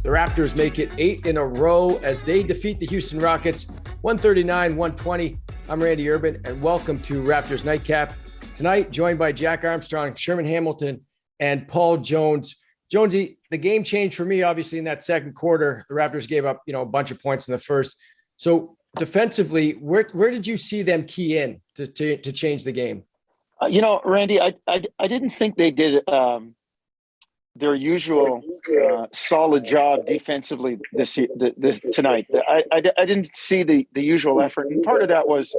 The Raptors make it 8 in a row as they defeat the Houston Rockets 139-120. I'm Randy Urban, and welcome to Raptors Night Cap. Tonight, joined by Jack Armstrong, Sherman Hamilton, and Paul Jones. Jonesy, the game changed for me, obviously, in that second quarter. The Raptors gave up, a bunch of points in the first. So defensively, where did you see them key in to change the game? Randy, I didn't think they did their usual solid job defensively this tonight. I didn't see the usual effort, and part of that was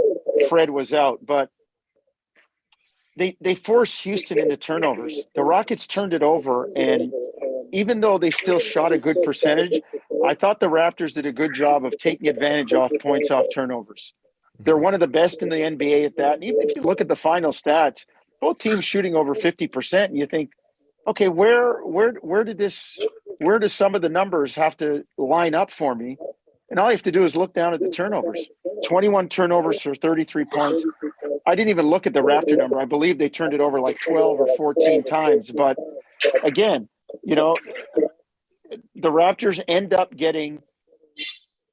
Fred was out, but they forced Houston into turnovers. The Rockets turned it over, and even though they still shot a good percentage, I thought the Raptors did a good job of taking advantage of points off turnovers. They're one of the best in the NBA at that. And even if you look at the final stats, both teams shooting over 50%, and you think, okay, where do some of the numbers have to line up for me? And all you have to do is look down at the turnovers. 21 turnovers for 33 points. I didn't even look at the Raptor number. I believe they turned it over like 12 or 14 times. But again, the Raptors end up getting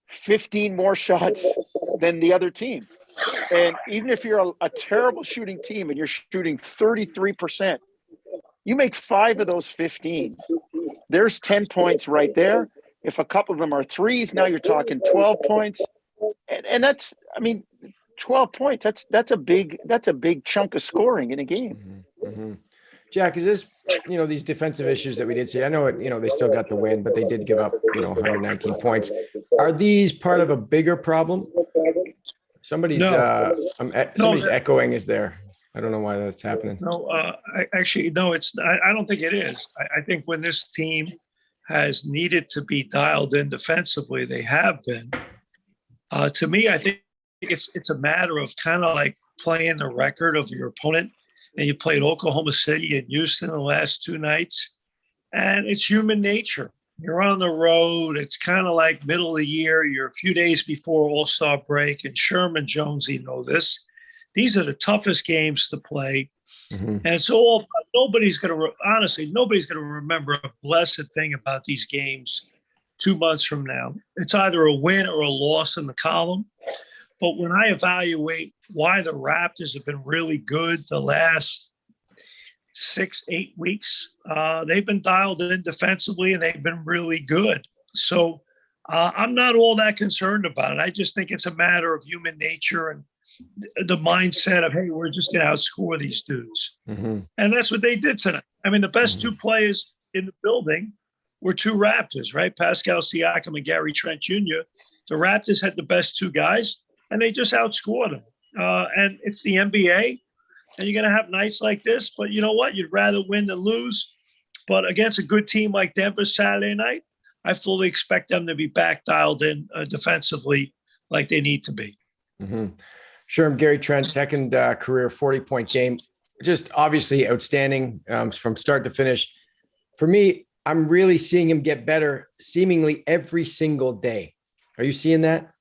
15 more shots than the other team. And even if you're a terrible shooting team and you're shooting 33%, you make 5 of those 15. There's 10 points right there. If a couple of them are threes, now you're talking 12 points. And that's, 12 points. That's a big chunk of scoring in a game. Mm-hmm. Mm-hmm. Jack, is this, these defensive issues that we did see? I know, they still got the win, but they did give up, 119 points. Are these part of a bigger problem? Somebody's echoing is there. I don't know why that's happening. No, it's. I don't think it is. I think when this team has needed to be dialed in defensively, they have been. To me, I think it's a matter of kind of like playing the record of your opponent. And you played Oklahoma City and Houston the last 2 nights, and it's human nature. You're on the road. It's kind of like middle of the year. You're a few days before All-Star break, and Sherman, Jonesy know this. These are the toughest games to play. Mm-hmm. And it's all nobody's going to remember a blessed thing about these games 2 months from now. It's either a win or a loss in the column. But when I evaluate why the Raptors have been really good the last 6-8 weeks, they've been dialed in defensively and they've been really good. So I'm not all that concerned about it. I just think it's a matter of human nature and the mindset of, hey, we're just going to outscore these dudes. Mm-hmm. And that's what they did tonight. The best 2 players in the building were 2 Raptors, right? Pascal, Siakam, and Gary Trent Jr. The Raptors had the best 2 guys, and they just outscored them. And it's the NBA, and you're going to have nights like this. But you know what? You'd rather win than lose. But against a good team like Denver Saturday night, I fully expect them to be back dialed in defensively like they need to be. Mm-hmm. Sherman, Gary Trent, second career 40-point game. Just obviously outstanding from start to finish. For me, I'm really seeing him get better seemingly every single day. Are you seeing that?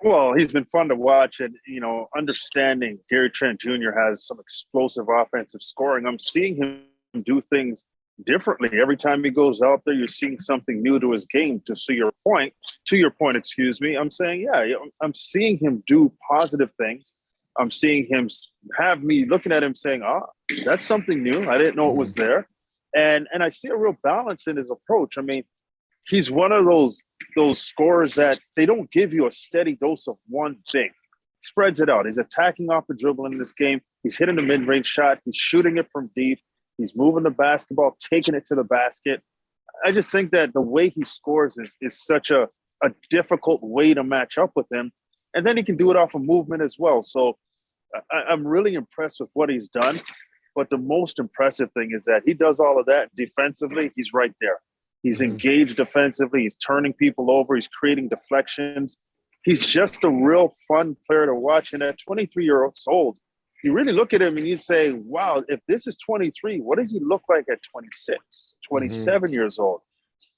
Well, he's been fun to watch, and understanding Gary Trent Jr. has some explosive offensive scoring. I'm seeing him do things differently every time he goes out there. You're seeing something new to his game. To your point, I'm saying, I'm seeing him do positive things. I'm seeing him have me looking at him saying, that's something new. I didn't know it was there, and I see a real balance in his approach. He's one of those scorers that they don't give you a steady dose of one thing. He spreads it out. He's attacking off the dribble in this game. He's hitting the mid-range shot. He's shooting it from deep. He's moving the basketball, taking it to the basket. I just think that the way he scores is such a difficult way to match up with him. And then he can do it off of movement as well. So I'm really impressed with what he's done. But the most impressive thing is that he does all of that defensively. He's right there. He's engaged defensively. He's turning people over. He's creating deflections. He's just a real fun player to watch. And at 23 years old, you really look at him and you say, wow, if this is 23, what does he look like at 26, 27 years old?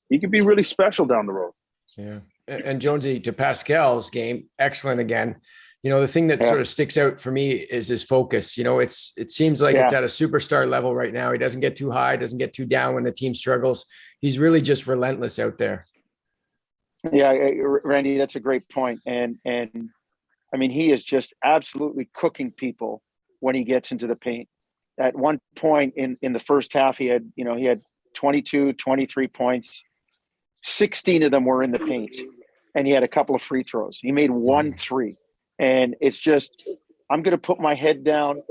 He could be really special down the road. Yeah. And Jonesy, to Pascal's game, excellent again. The thing that sort of sticks out for me is his focus. It seems like it's at a superstar level right now. He doesn't get too high, doesn't get too down when the team struggles. He's really just relentless out there. Yeah, Randy, that's a great point. And I mean, he is just absolutely cooking people when he gets into the paint. At one point in the first half, he had 22, 23 points. 16 of them were in the paint, and he had a couple of free throws. He made 1 3. And it's just, I'm going to put my head down.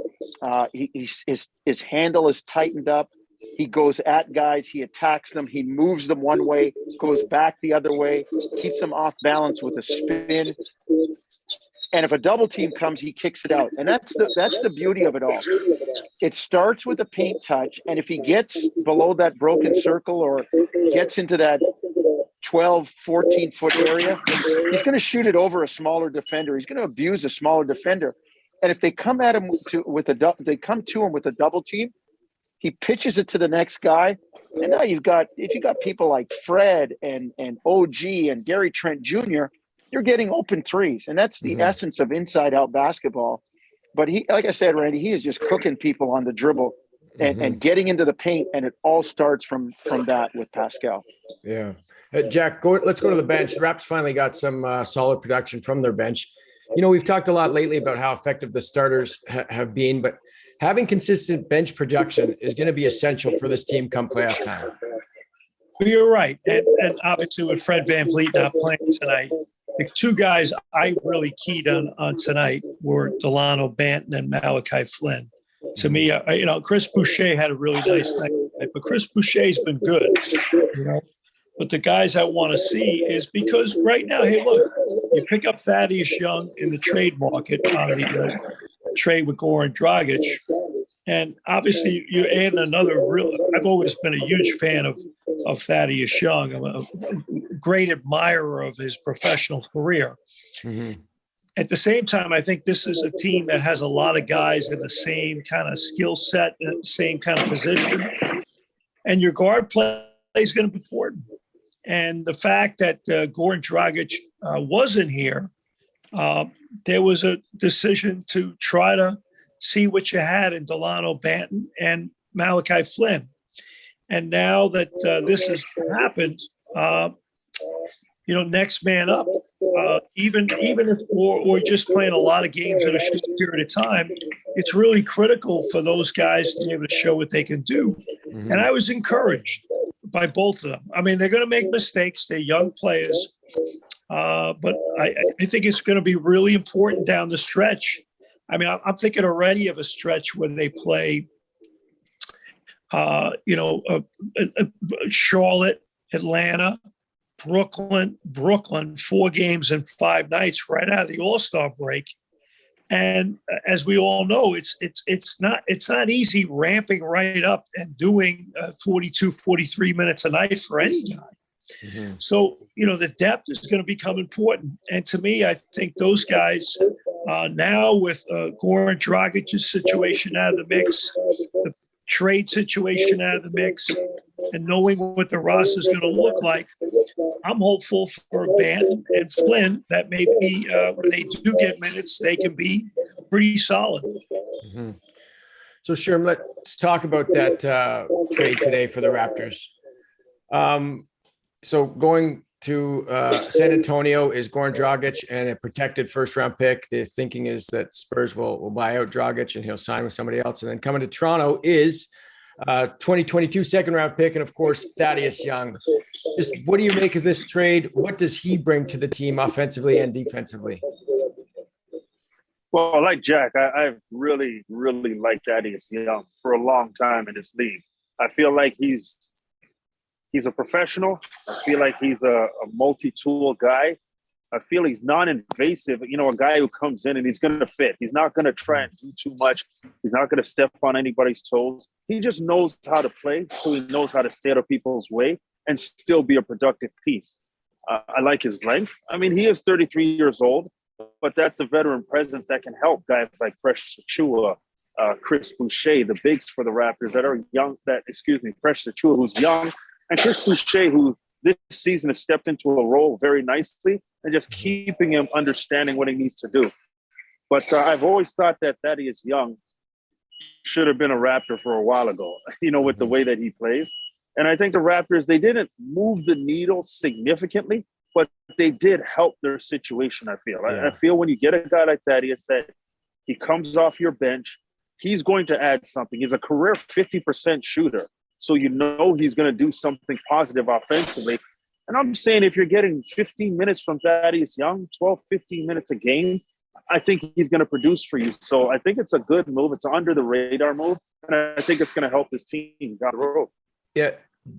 His handle is tightened up. He goes at guys. He attacks them. He moves them one way, goes back the other way, keeps them off balance with a spin. And if a double team comes, he kicks it out. And that's the beauty of it all. It starts with a paint touch. And if he gets below that broken circle or gets into that 12, 14-foot area, he's going to shoot it over a smaller defender. He's going to abuse a smaller defender. And if they come at him with a double team, he pitches it to the next guy. And now if you got people like Fred and OG and Gary Trent Jr., you're getting open threes. And that's the essence of inside-out basketball. But he, like I said, Randy, he is just cooking people on the dribble and getting into the paint. And it all starts from that with Pascal. Yeah. Jack, let's go to the bench. The Raps finally got some solid production from their bench. We've talked a lot lately about how effective the starters have been, but having consistent bench production is going to be essential for this team come playoff time. Well, you're right. And obviously with Fred VanVleet not playing tonight, the two guys I really keyed on tonight were Delano Banton and Malachi Flynn. To me, Chris Boucher had a really nice night, but Chris Boucher's been good, But the guys I want to see is because right now, hey, look, you pick up Thaddeus Young in the trade market on the trade with Goran Dragic. And obviously, you're adding another I've always been a huge fan of Thaddeus Young. I'm a great admirer of his professional career. Mm-hmm. At the same time, I think this is a team that has a lot of guys in the same kind of skill set, same kind of position. And your guard play is going to be important. And the fact that Goran Dragic wasn't here, there was a decision to try to see what you had in Delano Banton and Malachi Flynn. And now that this has happened, next man up, even if we're just playing a lot of games in a short period of time, it's really critical for those guys to be able to show what they can do. Mm-hmm. And I was encouraged by both of them. I mean, they're going to make mistakes. They're young players. But I think it's going to be really important down the stretch. I mean, I'm thinking already of a stretch when they play, Charlotte, Atlanta, Brooklyn, 4 games in 5 nights right out of the All-Star break. And as we all know, it's not easy ramping right up and doing 42, 43 minutes a night for any guy. Mm-hmm. So, the depth is going to become important. And to me, I think those guys now with Goran Dragic's situation out of the mix, the trade situation out of the mix, and knowing what the roster is going to look like, I'm hopeful for Banton and Flynn that maybe when they do get minutes, they can be pretty solid. Mm-hmm. So, Sherman, let's talk about that trade today for the Raptors. So going to San Antonio is Goran Dragic and a protected first-round pick. The thinking is that Spurs will buy out Dragic and he'll sign with somebody else. And then coming to Toronto is 2022 second-round pick and, of course, Thaddeus Young. Just what do you make of this trade? What does he bring to the team offensively and defensively? Well, like Jack, I've really, really liked Thaddeus Young for a long time in this league. I feel like he's a professional. I feel like he's a multi-tool guy. I feel he's non-invasive, a guy who comes in and he's going to fit. He's not going to try and do too much. He's not going to step on anybody's toes. He just knows how to play, so he knows how to stay out of people's way and still be a productive piece. I like his length. I mean, he is 33 years old, but that's a veteran presence that can help guys like Precious Achiuwa, Chris Boucher, the bigs for the Raptors that are young. Precious Achiuwa, who's young, and Chris Boucher, who this season has stepped into a role very nicely and just keeping him understanding what he needs to do. But I've always thought that Thaddeus Young should have been a Raptor for a while ago, with the way that he plays. And I think the Raptors, they didn't move the needle significantly, but they did help their situation, I feel. Yeah. I feel when you get a guy like Thaddeus that he comes off your bench, he's going to add something. He's a career 50% shooter. So he's going to do something positive offensively. And I'm saying if you're getting 15 minutes from Thaddeus Young, 12, 15 minutes a game, I think he's going to produce for you. So I think it's a good move. It's an under-the-radar move. And I think it's going to help this team down the road. Yeah,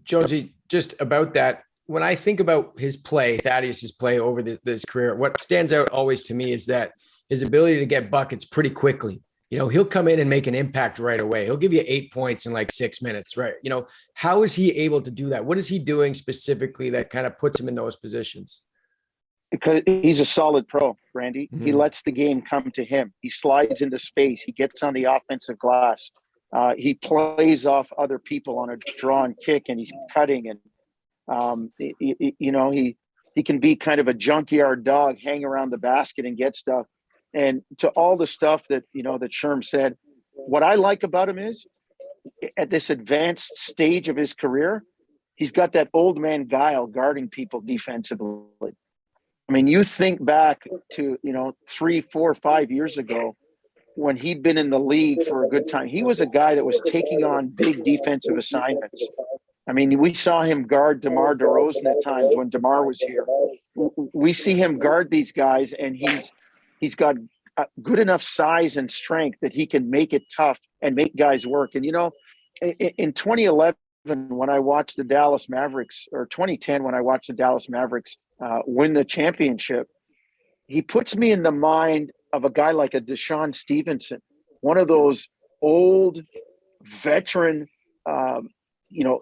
Jonesy, just about that, when I think about his play, Thaddeus's play over this career, what stands out always to me is that his ability to get buckets pretty quickly. He'll come in and make an impact right away. He'll give you 8 points in like 6 minutes, right? How is he able to do that? What is he doing specifically that kind of puts him in those positions? Because he's a solid pro, Randy. Mm-hmm. He lets the game come to him. He slides into space. He gets on the offensive glass. He plays off other people on a draw and kick, and he's cutting. And he can be kind of a junkyard dog, hang around the basket and get stuff. And to all the stuff that that Sherm said, what I like about him is at this advanced stage of his career, he's got that old man guile guarding people defensively. I mean, you think back to 3, 4, 5 years ago when he'd been in the league for a good time. He was a guy that was taking on big defensive assignments. I mean, we saw him guard DeMar DeRozan at times when DeMar was here. We see him guard these guys, and he's got good enough size and strength that he can make it tough and make guys work. And, in 2011, when I watched the Dallas Mavericks, or 2010, when I watched the Dallas Mavericks win the championship, he puts me in the mind of a guy like a Deshaun Stevenson, one of those old veteran,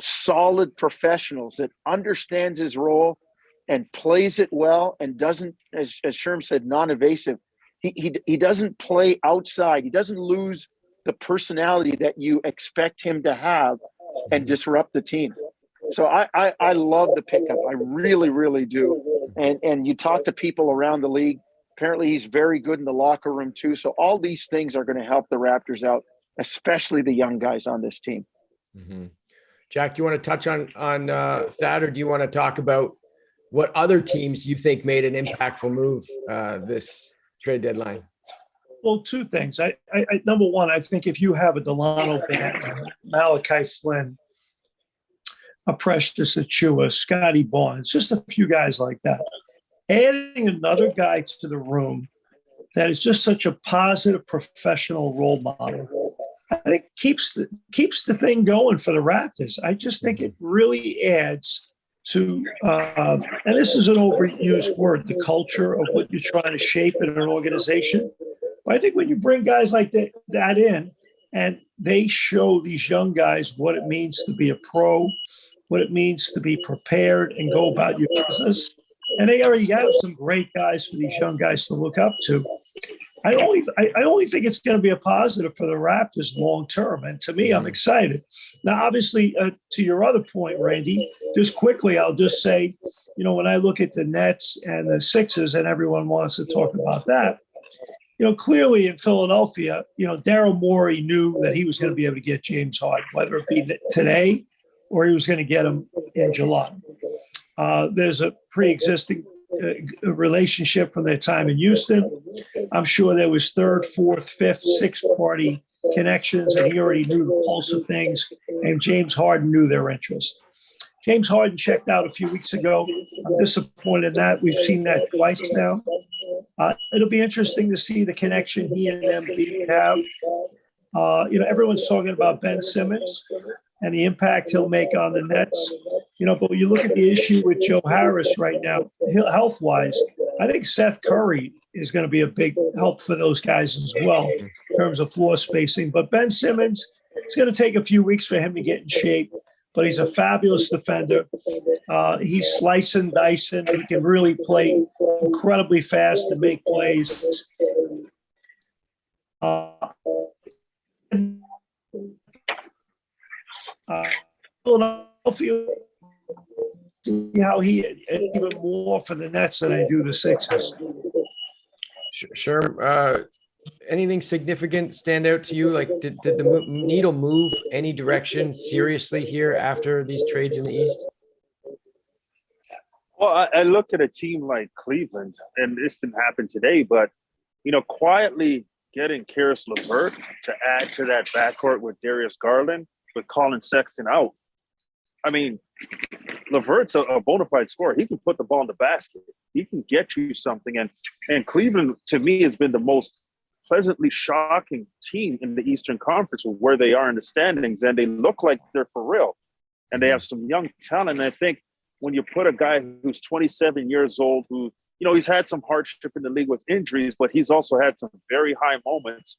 solid professionals that understands his role and plays it well and doesn't, as Sherm said, non-evasive. He doesn't play outside. He doesn't lose the personality that you expect him to have and disrupt the team. So I love the pickup. I really, really do. And you talk to people around the league. Apparently he's very good in the locker room too. So all these things are going to help the Raptors out, especially the young guys on this team. Mm-hmm. Jack, do you want to touch on Thad, or do you want to talk about what other teams you think made an impactful move this trade deadline? Well, two things. I number one, I think if you have a Delano Banton, Malachi Flynn, a Precious Achua, Scotty Barnes, just a few guys like that, adding another guy to the room that is just such a positive professional role model, I think keeps the thing going for the Raptors. I just think it really adds to, and this is an overused word, the culture of what you're trying to shape in an organization. But I think when you bring guys like that in, and they show these young guys what it means to be a pro, what it means to be prepared and go about your business, and they already have some great guys for these young guys to look up to. I only think it's going to be a positive for the Raptors long term, and to me, I'm excited. Now, obviously, to your other point, Randy, just quickly, I'll just say, when I look at the Nets and the Sixers, and everyone wants to talk about that, clearly in Philadelphia, Daryl Morey knew that he was going to be able to get James Harden, whether it be today or he was going to get him in July. There's a pre-existing relationship from their time in Houston. I'm sure there was third, fourth, fifth, sixth party connections, and he already knew the pulse of things, and James Harden knew their interest. James Harden checked out a few weeks ago. I'm disappointed in that. We've seen that twice now. It'll be interesting to see the connection he and Embiid have. Everyone's talking about Ben Simmons and the impact he'll make on the Nets. But when you look at the issue with Joe Harris right now, health-wise, I think Seth Curry is going to be a big help for those guys as well in terms of floor spacing. But Ben Simmons, it's going to take a few weeks for him to get in shape, but he's a fabulous defender. He's slicing, dicing. He can really play incredibly fast and make plays. Philadelphia, see how he even more for the Nets than I do the Sixers. Sure. anything significant stand out to you? Like, did the needle move any direction seriously here after these trades in the East? Well, I look at a team like Cleveland, and this didn't happen today, but, quietly getting Karis LeVert to add to that backcourt with Darius Garland, with Colin Sexton out. I mean, LeVert's a bona fide scorer. He can put the ball in the basket. He can get you something. And Cleveland, to me, has been the most pleasantly shocking team in the Eastern Conference with where they are in the standings. And they look like they're for real. And they have some young talent. And I think when you put a guy who's 27 years old, who, he's had some hardship in the league with injuries, but he's also had some very high moments.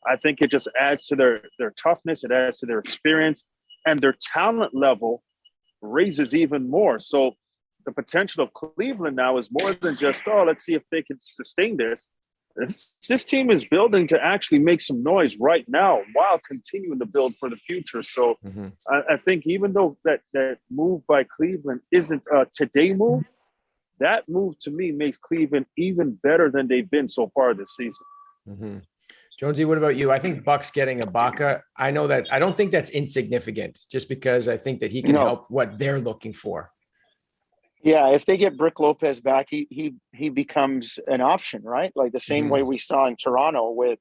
I think it just adds to their toughness. It adds to their experience, and their talent level raises even more. So the potential of Cleveland now is more than just, let's see if they can sustain this. This team is building to actually make some noise right now while continuing to build for the future. So I think even though that move by Cleveland isn't a today move, that move to me makes Cleveland even better than they've been so far this season. Jonesy, what about you? I think Buck's getting Ibaka. I know that. I don't think that's insignificant, just because I think that he can help what they're looking for. Yeah, if they get Brook Lopez back, he becomes an option, right? Like the same way we saw in Toronto with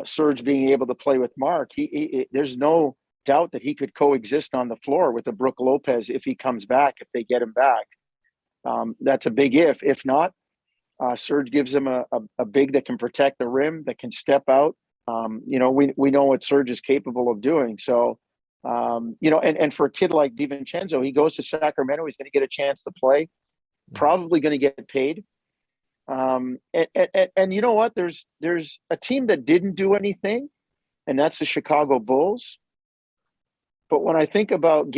Serge being able to play with Mark. There's no doubt that he could coexist on the floor with the Brook Lopez if he comes back, if they get him back. That's a big if. If not, Serge gives him a big that can protect the rim, that can step out. We know what Serge is capable of doing. So, and for a kid like DiVincenzo, he goes to Sacramento. He's going to get a chance to play, probably going to get paid. And you know what? There's a team that didn't do anything, and that's the Chicago Bulls. But when I think about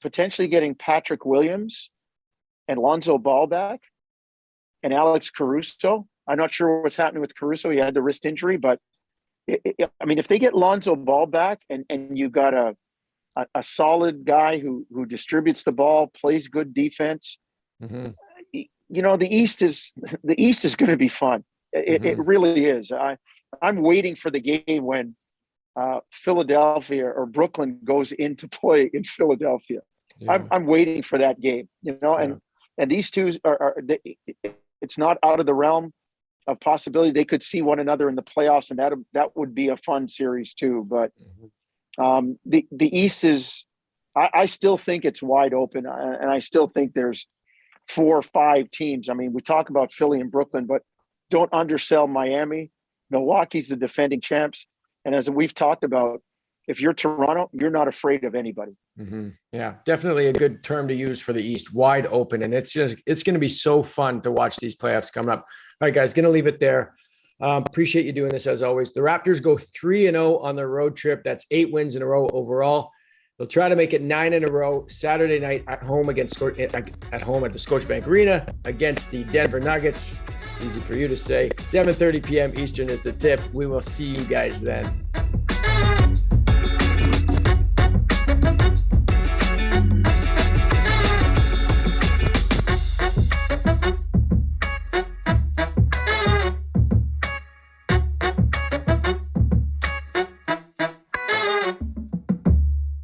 potentially getting Patrick Williams and Lonzo Ball back, and Alex Caruso. I'm not sure what's happening with Caruso. He had the wrist injury, but if they get Lonzo Ball back and you've got a solid guy who distributes the ball, plays good defense, the East is going to be fun. It really is. I'm waiting for the game when Philadelphia or Brooklyn goes into play in Philadelphia. Yeah. I'm waiting for that game, and these two it's not out of the realm of possibility. They could see one another in the playoffs, and that would be a fun series too. But the East is, I still think it's wide open, and I still think there's 4 or 5 teams. I mean, we talk about Philly and Brooklyn, but don't undersell Miami. Milwaukee's the defending champs, and as we've talked about, if you're Toronto, you're not afraid of anybody. Yeah, definitely a good term to use for the East, wide open. And it's going to be so fun to watch these playoffs coming up. All right, guys, going to leave it there. Appreciate you doing this as always. The Raptors go 3-0 on their road trip. That's 8 wins in a row overall. They'll try to make it 9 in a row Saturday night at home at the Scotiabank Arena against the Denver Nuggets. Easy for you to say. 7:30 p.m. Eastern is the tip. We will see you guys then.